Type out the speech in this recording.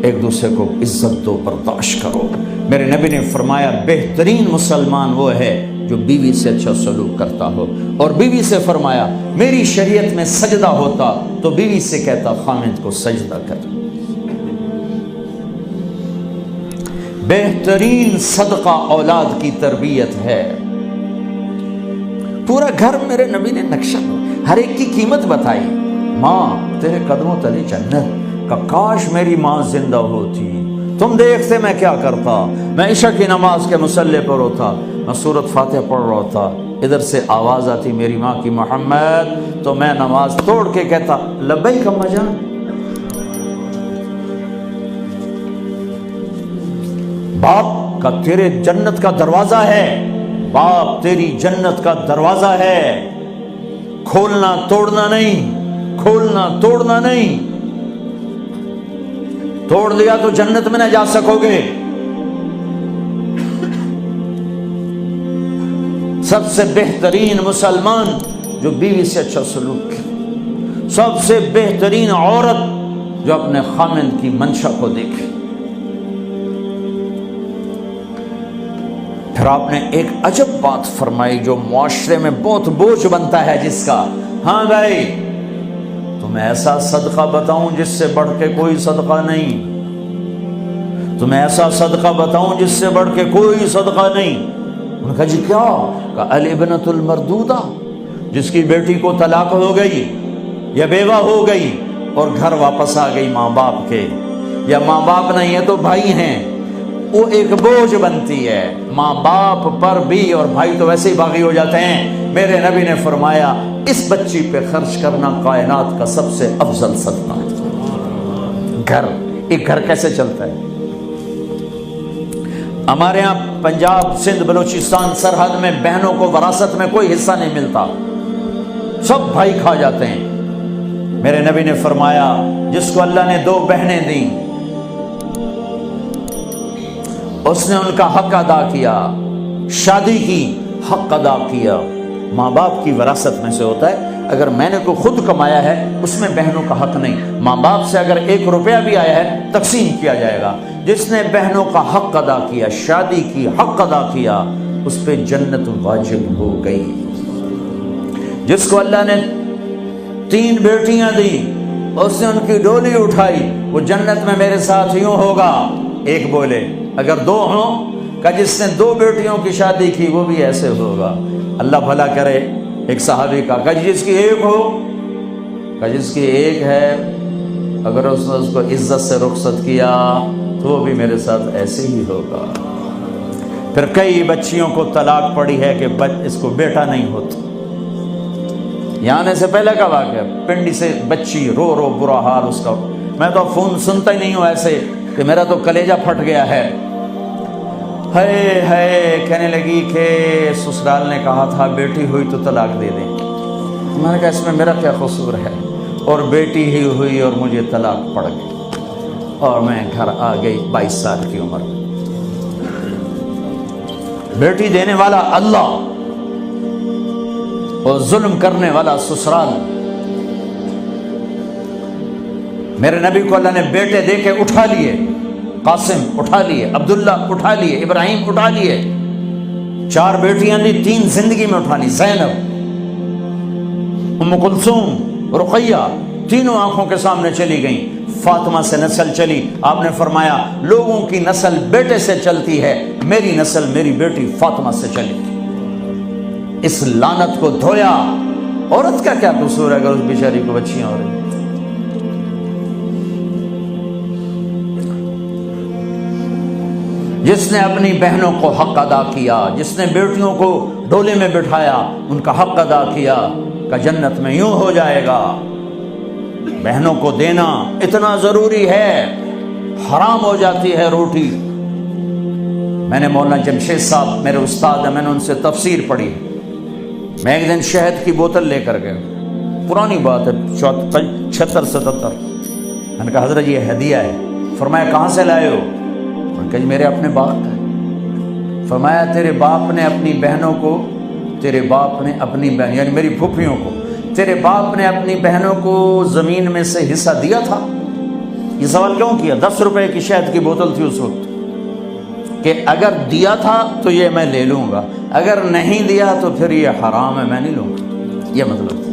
ایک دوسرے کو عزت دو، برداشت کرو۔ میرے نبی نے فرمایا بہترین مسلمان وہ ہے جو بیوی سے اچھا سلوک کرتا ہو، اور بیوی سے فرمایا میری شریعت میں سجدہ ہوتا تو بیوی سے کہتا خامد کو سجدہ کر۔ بہترین صدقہ اولاد کی تربیت ہے۔ پورا گھر میرے نبی نے نقشہ، ہر ایک کی قیمت بتائی۔ ماں تیرے قدموں تلے جنت، کا کاش میری ماں زندہ ہوتی، تم دیکھتے میں کیا کرتا، میں عشاء کی نماز کے مصلی پر ہوتا، میں سورۃ فاتحہ پڑھ رہا ہوتا، ادھر سے آواز آتی میری ماں کی محمد، تو میں نماز توڑ کے کہتا لبیک اماں جان۔ باپ کا تیرے جنت کا دروازہ ہے، باپ تیری جنت کا دروازہ ہے، کھولنا توڑنا نہیں، کھولنا توڑنا نہیں، توڑ دیا تو جنت میں نہ جا سکو گے۔ سب سے بہترین مسلمان جو بیوی سے اچھا سلوک کرے، سب سے بہترین عورت جو اپنے خامند کی منشا کو دیکھے۔ پھر آپ نے ایک عجب بات فرمائی جو معاشرے میں بہت بوجھ بنتا ہے جس کا، ہاں بھائی تمہیں ایسا صدقہ بتاؤں جس سے بڑھ کے کوئی صدقہ نہیں، تمہیں ایسا صدقہ بتاؤں جس سے بڑھ کے کوئی صدقہ نہیں۔ انہوں نے کہا جی کیا؟ کہا الابنۃ المردودہ، جس کی بیٹی کو طلاق ہو گئی یا بیوہ ہو گئی اور گھر واپس آ گئی ماں باپ کے، یا ماں باپ نہیں ہے تو بھائی ہیں، وہ ایک بوجھ بنتی ہے ماں باپ پر بھی، اور بھائی تو ویسے ہی باغی ہو جاتے ہیں۔ میرے نبی نے فرمایا اس بچی پہ خرچ کرنا کائنات کا سب سے افضل صدقہ ہے۔ گھر، ایک گھر کیسے چلتا ہے؟ ہمارے ہاں پنجاب سندھ بلوچستان سرحد میں بہنوں کو وراثت میں کوئی حصہ نہیں ملتا، سب بھائی کھا جاتے ہیں۔ میرے نبی نے فرمایا جس کو اللہ نے 2 بہنیں دیں اس نے ان کا حق ادا کیا، شادی کی حق ادا کیا۔ ماں باپ کی وراثت میں سے ہوتا ہے، اگر میں نے کوئی خود کمایا ہے اس میں بہنوں کا حق نہیں، ماں باپ سے اگر 1 روپیہ بھی آیا ہے تقسیم کیا جائے گا۔ جس نے بہنوں کا حق ادا کیا، شادی کی حق ادا کیا، اس پہ جنت واجب ہو گئی۔ جس کو اللہ نے 3 بیٹیاں دی اس نے ان کی ڈولی اٹھائی، وہ جنت میں میرے ساتھ یوں ہوگا۔ ایک بولے اگر 2 ہوں، کہ جس نے 2 بیٹیوں کی شادی کی وہ بھی ایسے ہوگا۔ اللہ بھلا کرے۔ ایک صحابی کا کہ جس کی 1 ہو، کہ جس کی 1 ہے، اگر اس نے اس کو عزت سے رخصت کیا تو وہ بھی میرے ساتھ ایسے ہی ہوگا۔ پھر کئی بچیوں کو طلاق پڑی ہے کہ اس کو بیٹا نہیں ہوتا۔ یہاں آنے سے پہلے کا واقعہ، پنڈی سے بچی رو رو برا حال اس کا، میں تو فون سنتا ہی نہیں ہوں ایسے کہ میرا تو کلیجہ پھٹ گیا ہے۔ ہے کہنے لگی کہ سسرال نے کہا تھا بیٹی ہوئی تو طلاق دے دیں۔ میں نے کہا اس میں میرا کیا قصور ہے، اور بیٹی ہی ہوئی اور مجھے طلاق پڑ گئی، اور میں گھر آ گئی 22 سال کی عمر میں۔ بیٹی دینے والا اللہ اور ظلم کرنے والا سسرال۔ میرے نبی کو اللہ نے بیٹے دے کے اٹھا لیے، قاسم اٹھا لیے، عبداللہ اٹھا لیے، ابراہیم اٹھا لیے، 4 بیٹیاں دی، 3 زندگی میں اٹھا لی، زینب، ام کلثوم، رقیہ، تینوں آنکھوں کے سامنے چلی گئیں۔ فاطمہ سے نسل چلی، آپ نے فرمایا لوگوں کی نسل بیٹے سے چلتی ہے، میری نسل میری بیٹی فاطمہ سے چلی۔ اس لعنت کو دھویا۔ عورت کا کیا قصور ہے اگر اس بیچاری کو بچیاں ہو رہی؟ جس نے اپنی بہنوں کو حق ادا کیا، جس نے بیٹیوں کو ڈولے میں بٹھایا، ان کا حق ادا کیا، کہ جنت میں یوں ہو جائے گا۔ بہنوں کو دینا اتنا ضروری ہے، حرام ہو جاتی ہے روٹی۔ میں نے مولانا جمشید صاحب میرے استاد ہیں، میں نے ان سے تفسیر پڑھی۔ میں ایک دن شہد کی بوتل لے کر گیا، پرانی بات ہے 76-77۔ میں نے کہا حضرت یہ ہدیہ ہے۔ فرمایا کہاں سے لائے ہو؟ میں نے کہا جی میرے اپنے باپ کا ہے۔ فرمایا تیرے باپ نے اپنی بہنوں کو، تیرے باپ نے اپنی بہن یعنی میری پھوپھیوں کو، تیرے باپ نے اپنی بہنوں کو زمین میں سے حصہ دیا تھا؟ یہ سوال کیوں کیا؟ 10 روپے کی شہد کی بوتل تھی اس وقت، کہ اگر دیا تھا تو یہ میں لے لوں گا، اگر نہیں دیا تو پھر یہ حرام ہے، میں نہیں لوں گا، یہ مطلب تھا۔